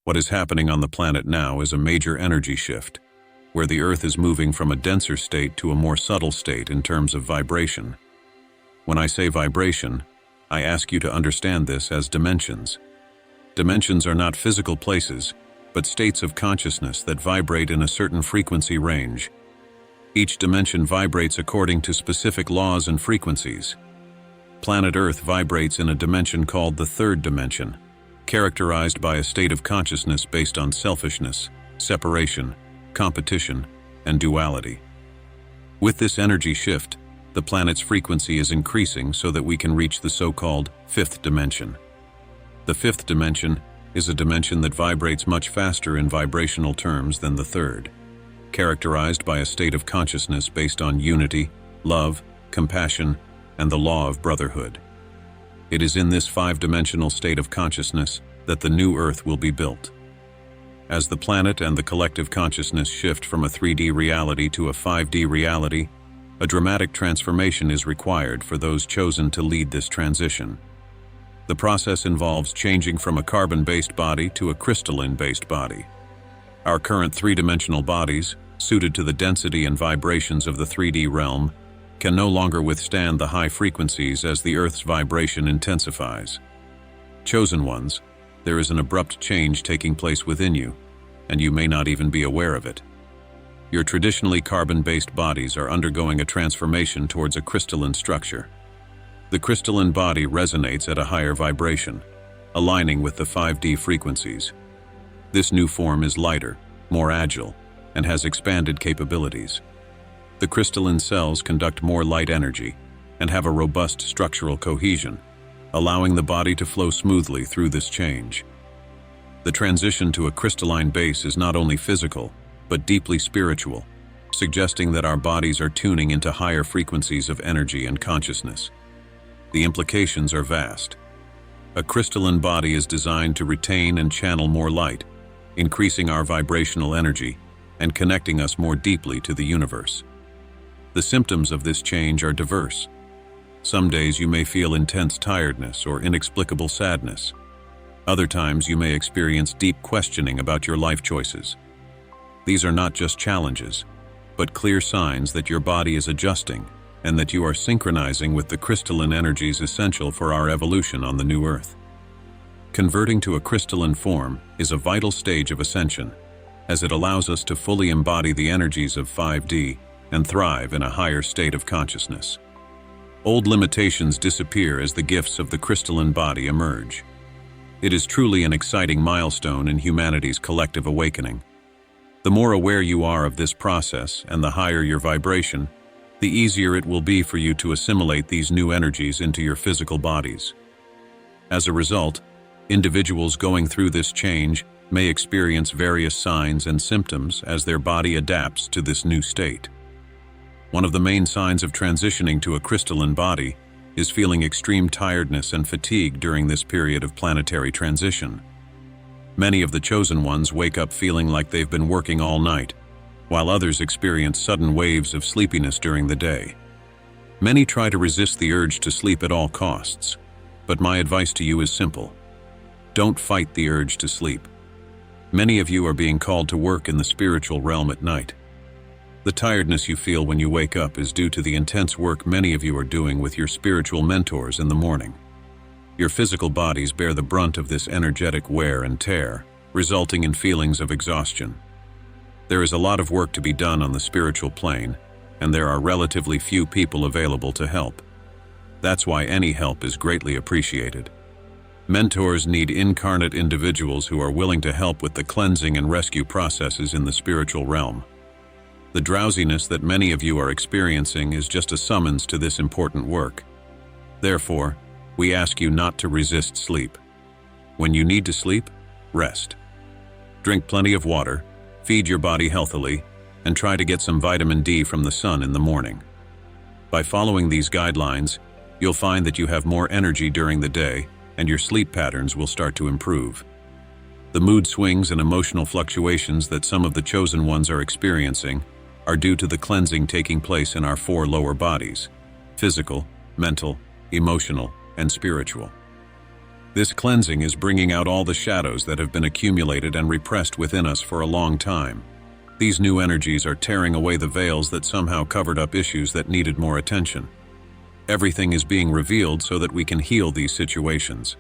What is happening on the planet now is a major energy shift, where the Earth is moving from a denser state to a more subtle state in terms of vibration. When I say vibration, I ask you to understand this as dimensions. Dimensions are not physical places, but states of consciousness that vibrate in a certain frequency range. Each dimension vibrates according to specific laws and frequencies. Planet Earth vibrates in a dimension called the third dimension, characterized by a state of consciousness based on selfishness, separation, competition, and duality. With this energy shift, the planet's frequency is increasing so that we can reach the so-called fifth dimension. The fifth dimension is a dimension that vibrates much faster in vibrational terms than the third, characterized by a state of consciousness based on unity, love, compassion, and the law of brotherhood. It is in this five-dimensional state of consciousness that the new Earth will be built. As the planet and the collective consciousness shift from a 3D reality to a 5D reality, a dramatic transformation is required for those chosen to lead this transition. The process involves changing from a carbon-based body to a crystalline-based body. Our current three-dimensional bodies, suited to the density and vibrations of the 3D realm, can no longer withstand the high frequencies as the Earth's vibration intensifies. Chosen ones, there is an abrupt change taking place within you, and you may not even be aware of it. Your traditionally carbon-based bodies are undergoing a transformation towards a crystalline structure. The crystalline body resonates at a higher vibration, aligning with the 5D frequencies. This new form is lighter, more agile, and has expanded capabilities. The crystalline cells conduct more light energy and have a robust structural cohesion, allowing the body to flow smoothly through this change. The transition to a crystalline base is not only physical, but deeply spiritual, suggesting that our bodies are tuning into higher frequencies of energy and consciousness. The implications are vast. A crystalline body is designed to retain and channel more light, increasing our vibrational energy and connecting us more deeply to the universe. The symptoms of this change are diverse. Some days you may feel intense tiredness or inexplicable sadness. Other times you may experience deep questioning about your life choices. These are not just challenges, but clear signs that your body is adjusting and that you are synchronizing with the crystalline energies essential for our evolution on the new Earth. Converting to a crystalline form is a vital stage of ascension, as it allows us to fully embody the energies of 5D and thrive in a higher state of consciousness. Old limitations disappear as the gifts of the crystalline body emerge. It is truly an exciting milestone in humanity's collective awakening. The more aware you are of this process and the higher your vibration, the easier it will be for you to assimilate these new energies into your physical bodies. As a result, individuals going through this change may experience various signs and symptoms as their body adapts to this new state. One of the main signs of transitioning to a crystalline body is feeling extreme tiredness and fatigue during this period of planetary transition. Many of the chosen ones wake up feeling like they've been working all night, while others experience sudden waves of sleepiness during the day. Many try to resist the urge to sleep at all costs, but my advice to you is simple. Don't fight the urge to sleep. Many of you are being called to work in the spiritual realm at night. The tiredness you feel when you wake up is due to the intense work many of you are doing with your spiritual mentors in the morning. Your physical bodies bear the brunt of this energetic wear and tear, resulting in feelings of exhaustion. There is a lot of work to be done on the spiritual plane, and there are relatively few people available to help. That's why any help is greatly appreciated. Mentors need incarnate individuals who are willing to help with the cleansing and rescue processes in the spiritual realm. The drowsiness that many of you are experiencing is just a summons to this important work. Therefore, we ask you not to resist sleep. When you need to sleep, rest. Drink plenty of water, feed your body healthily, and try to get some vitamin D from the sun in the morning. By following these guidelines, you'll find that you have more energy during the day and your sleep patterns will start to improve. The mood swings and emotional fluctuations that some of the chosen ones are experiencing are due to the cleansing taking place in our four lower bodies: physical, mental, emotional, and spiritual. This cleansing is bringing out all the shadows that have been accumulated and repressed within us for a long time. These new energies are tearing away the veils that somehow covered up issues that needed more attention. Everything is being revealed so that we can heal these situations.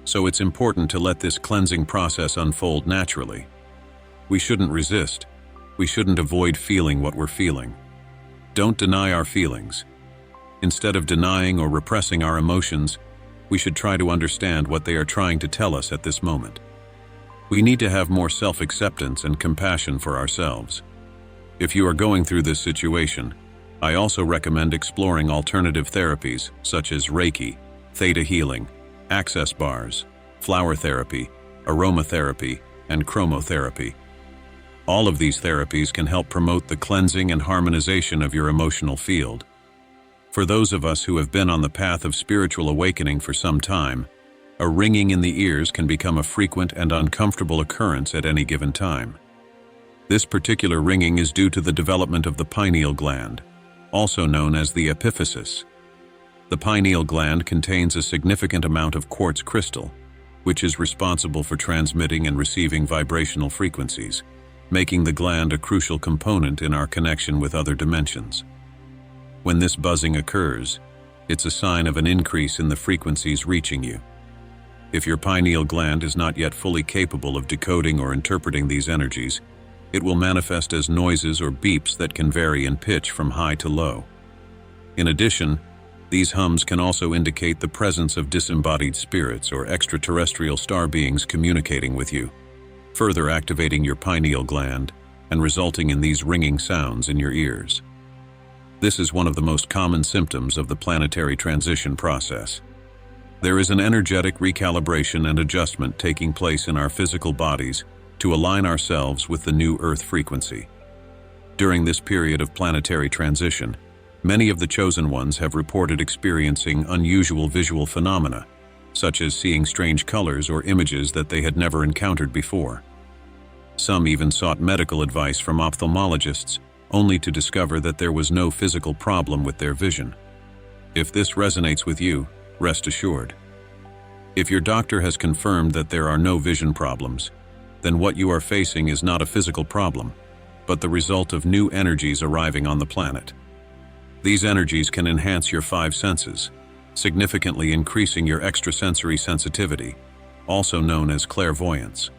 So it's important to let this cleansing process unfold naturally. We shouldn't resist. We shouldn't avoid feeling what we're feeling. Don't deny our feelings. Instead of denying or repressing our emotions, we should try to understand what they are trying to tell us at this moment. We need to have more self-acceptance and compassion for ourselves. If you are going through this situation, I also recommend exploring alternative therapies such as Reiki, Theta healing, access bars, flower therapy, aromatherapy, and chromotherapy. All of these therapies can help promote the cleansing and harmonization of your emotional field. For those of us who have been on the path of spiritual awakening for some time, a ringing in the ears can become a frequent and uncomfortable occurrence at any given time. This particular ringing is due to the development of the pineal gland, also known as the epiphysis. The pineal gland contains a significant amount of quartz crystal, which is responsible for transmitting and receiving vibrational frequencies, making the gland a crucial component in our connection with other dimensions. When this buzzing occurs, it's a sign of an increase in the frequencies reaching you. If your pineal gland is not yet fully capable of decoding or interpreting these energies, it will manifest as noises or beeps that can vary in pitch from high to low. In addition, these hums can also indicate the presence of disembodied spirits or extraterrestrial star beings communicating with you, further activating your pineal gland and resulting in these ringing sounds in your ears. This is one of the most common symptoms of the planetary transition process. There is an energetic recalibration and adjustment taking place in our physical bodies to align ourselves with the new Earth frequency. During this period of planetary transition, many of the chosen ones have reported experiencing unusual visual phenomena, such as seeing strange colors or images that they had never encountered before. Some even sought medical advice from ophthalmologists, only to discover that there was no physical problem with their vision. If this resonates with you, rest assured. If your doctor has confirmed that there are no vision problems, then what you are facing is not a physical problem, but the result of new energies arriving on the planet. These energies can enhance your 5 senses, significantly increasing your extrasensory sensitivity, also known as clairvoyance.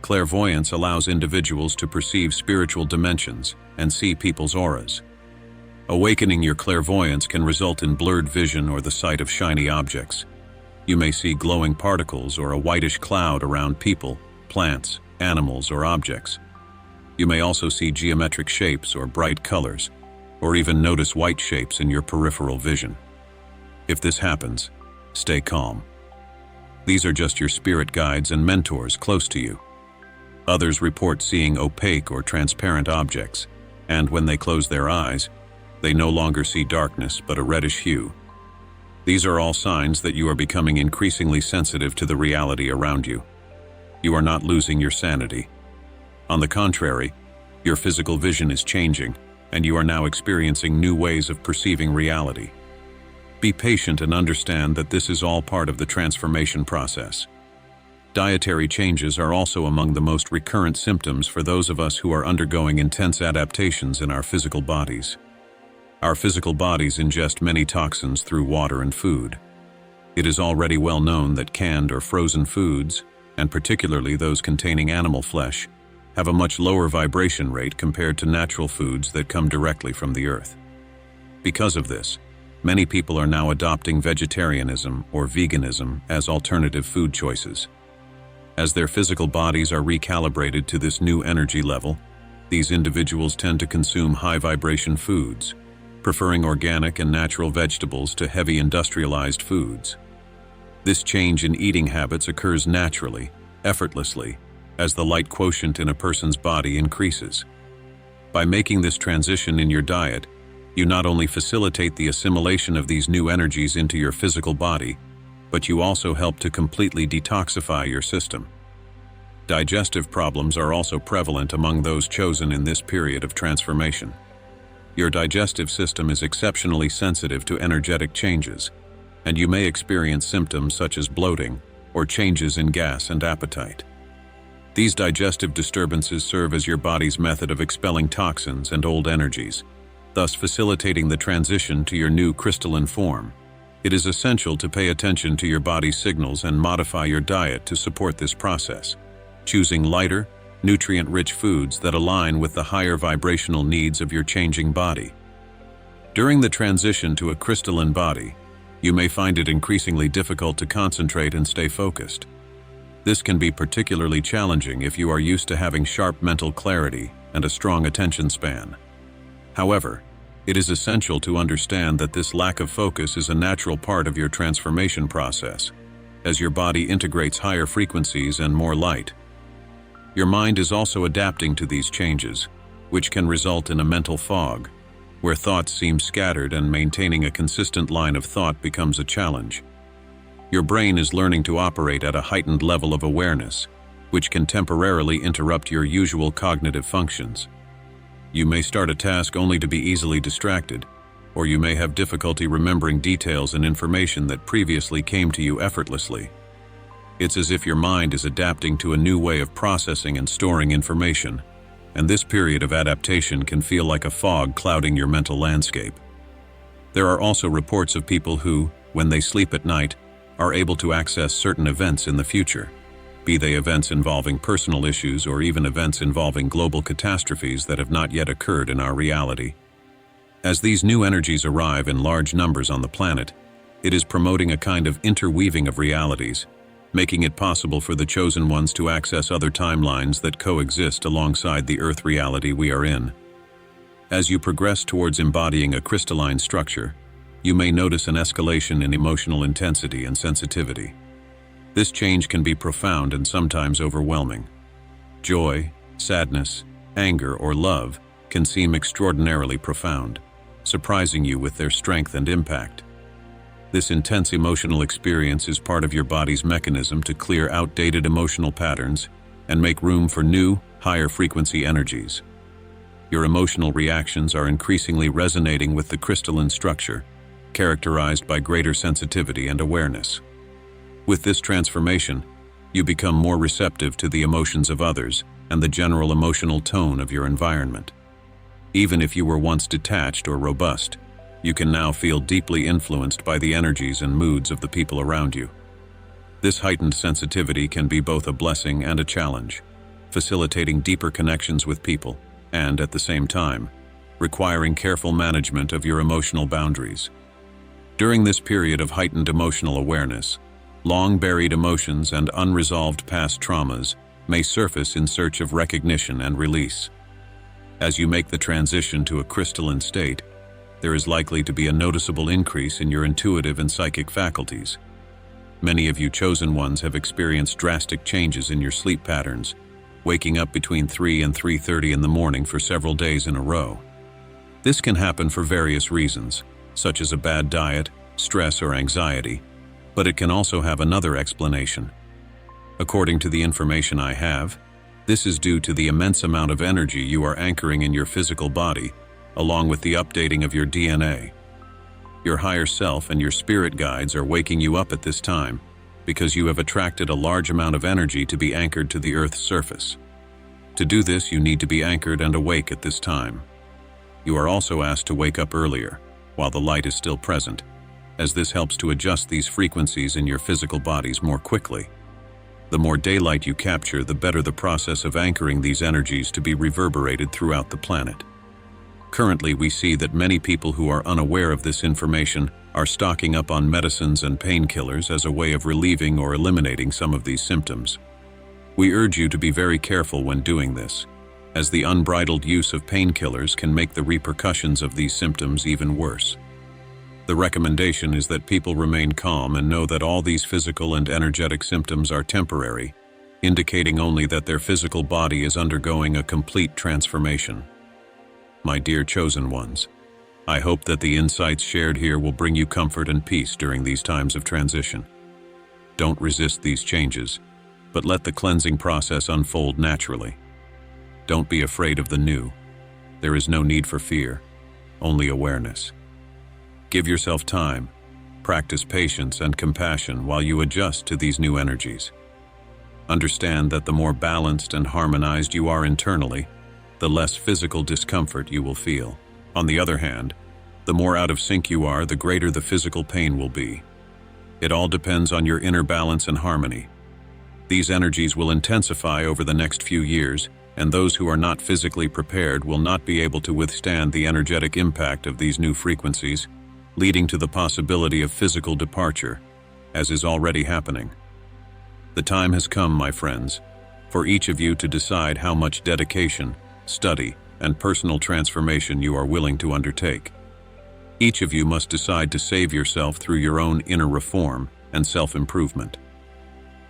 Clairvoyance allows individuals to perceive spiritual dimensions and see people's auras. Awakening your clairvoyance can result in blurred vision or the sight of shiny objects. You may see glowing particles or a whitish cloud around people, plants, animals, or objects. You may also see geometric shapes or bright colors, or even notice white shapes in your peripheral vision. If this happens, stay calm. These are just your spirit guides and mentors close to you. Others report seeing opaque or transparent objects, and when they close their eyes, they no longer see darkness but a reddish hue. These are all signs that you are becoming increasingly sensitive to the reality around you. You are not losing your sanity. On the contrary, your physical vision is changing, and you are now experiencing new ways of perceiving reality. Be patient and understand that this is all part of the transformation process. Dietary changes are also among the most recurrent symptoms for those of us who are undergoing intense adaptations in our physical bodies. Our physical bodies ingest many toxins through water and food. It is already well known that canned or frozen foods, and particularly those containing animal flesh, have a much lower vibration rate compared to natural foods that come directly from the earth. Because of this, many people are now adopting vegetarianism or veganism as alternative food choices. As their physical bodies are recalibrated to this new energy level, these individuals tend to consume high-vibration foods, preferring organic and natural vegetables to heavy industrialized foods. This change in eating habits occurs naturally, effortlessly, as the light quotient in a person's body increases. By making this transition in your diet, you not only facilitate the assimilation of these new energies into your physical body, but you also help to completely detoxify your system. Digestive problems are also prevalent among those chosen in this period of transformation. Your digestive system is exceptionally sensitive to energetic changes, and you may experience symptoms such as bloating or changes in gas and appetite. These digestive disturbances serve as your body's method of expelling toxins and old energies, thus facilitating the transition to your new crystalline form. It is essential to pay attention to your body's signals and modify your diet to support this process, choosing lighter, nutrient-rich foods that align with the higher vibrational needs of your changing body. During the transition to a crystalline body, you may find it increasingly difficult to concentrate and stay focused. This can be particularly challenging if you are used to having sharp mental clarity and a strong attention span. However, it is essential to understand that this lack of focus is a natural part of your transformation process, as your body integrates higher frequencies and more light. Your mind is also adapting to these changes, which can result in a mental fog, where thoughts seem scattered and maintaining a consistent line of thought becomes a challenge. Your brain is learning to operate at a heightened level of awareness, which can temporarily interrupt your usual cognitive functions. You may start a task only to be easily distracted, or you may have difficulty remembering details and information that previously came to you effortlessly. It's as if your mind is adapting to a new way of processing and storing information, and this period of adaptation can feel like a fog clouding your mental landscape. There are also reports of people who, when they sleep at night, are able to access certain events in the future, be they events involving personal issues or even events involving global catastrophes that have not yet occurred in our reality. As these new energies arrive in large numbers on the planet, it is promoting a kind of interweaving of realities, making it possible for the chosen ones to access other timelines that coexist alongside the Earth reality we are in. As you progress towards embodying a crystalline structure, you may notice an escalation in emotional intensity and sensitivity. This change can be profound and sometimes overwhelming. Joy, sadness, anger, or love can seem extraordinarily profound, surprising you with their strength and impact. This intense emotional experience is part of your body's mechanism to clear outdated emotional patterns and make room for new, higher frequency energies. Your emotional reactions are increasingly resonating with the crystalline structure, characterized by greater sensitivity and awareness. With this transformation, you become more receptive to the emotions of others and the general emotional tone of your environment. Even if you were once detached or robust, you can now feel deeply influenced by the energies and moods of the people around you. This heightened sensitivity can be both a blessing and a challenge, facilitating deeper connections with people and, at the same time, requiring careful management of your emotional boundaries. During this period of heightened emotional awareness, long-buried emotions and unresolved past traumas may surface in search of recognition and release. As you make the transition to a crystalline state, there is likely to be a noticeable increase in your intuitive and psychic faculties. Many of you chosen ones have experienced drastic changes in your sleep patterns, waking up between 3 and 3:30 in the morning for several days in a row. This can happen for various reasons, such as a bad diet, stress, or anxiety, but it can also have another explanation. According to the information I have, this is due to the immense amount of energy you are anchoring in your physical body, along with the updating of your DNA. Your higher self and your spirit guides are waking you up at this time because you have attracted a large amount of energy to be anchored to the Earth's surface. To do this, you need to be anchored and awake at this time. You are also asked to wake up earlier, while the light is still present, as this helps to adjust these frequencies in your physical bodies more quickly. The more daylight you capture, the better the process of anchoring these energies to be reverberated throughout the planet. Currently, we see that many people who are unaware of this information are stocking up on medicines and painkillers as a way of relieving or eliminating some of these symptoms. We urge you to be very careful when doing this, as the unbridled use of painkillers can make the repercussions of these symptoms even worse. The recommendation is that people remain calm and know that all these physical and energetic symptoms are temporary, indicating only that their physical body is undergoing a complete transformation. My dear chosen ones, I hope that the insights shared here will bring you comfort and peace during these times of transition. Don't resist these changes, but let the cleansing process unfold naturally. Don't be afraid of the new. There is no need for fear, only awareness. Give yourself time, Practice patience and compassion while you adjust to these new energies. Understand that the more balanced and harmonized you are internally, the less physical discomfort you will feel. On the other hand, the more out of sync you are, the greater the physical pain will be. It all depends on your inner balance and harmony. These energies will intensify over the next few years, and those who are not physically prepared will not be able to withstand the energetic impact of these new frequencies, leading to the possibility of physical departure, as is already happening. The time has come, my friends, for each of you to decide how much dedication, study, and personal transformation you are willing to undertake. Each of you must decide to save yourself through your own inner reform and self-improvement.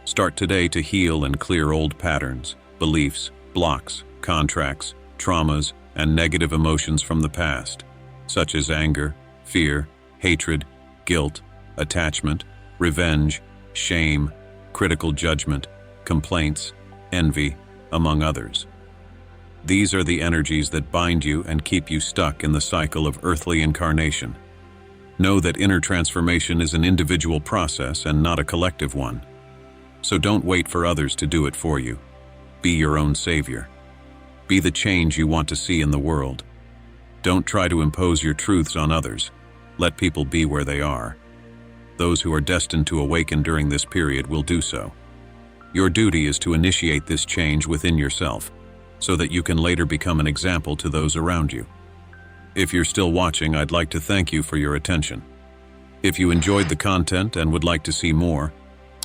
Start today to heal and clear old patterns, beliefs, blocks, contracts, traumas, and negative emotions from the past, such as anger, fear, hatred, guilt, attachment, revenge, shame, critical judgment, complaints, envy, among others. These are the energies that bind you and keep you stuck in the cycle of earthly incarnation. Know that inner transformation is an individual process and not a collective one. So don't wait for others to do it for you. Be your own savior. Be the change you want to see in the world. Don't try to impose your truths on others. Let people be where they are. Those who are destined to awaken during this period will do so. Your duty is to initiate this change within yourself, so that you can later become an example to those around you. If you're still watching, I'd like to thank you for your attention. If you enjoyed the content and would like to see more,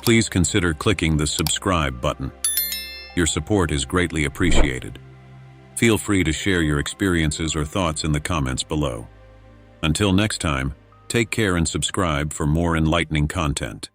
please consider clicking the subscribe button. Your support is greatly appreciated. Feel free to share your experiences or thoughts in the comments below. Until next time, take care and subscribe for more enlightening content.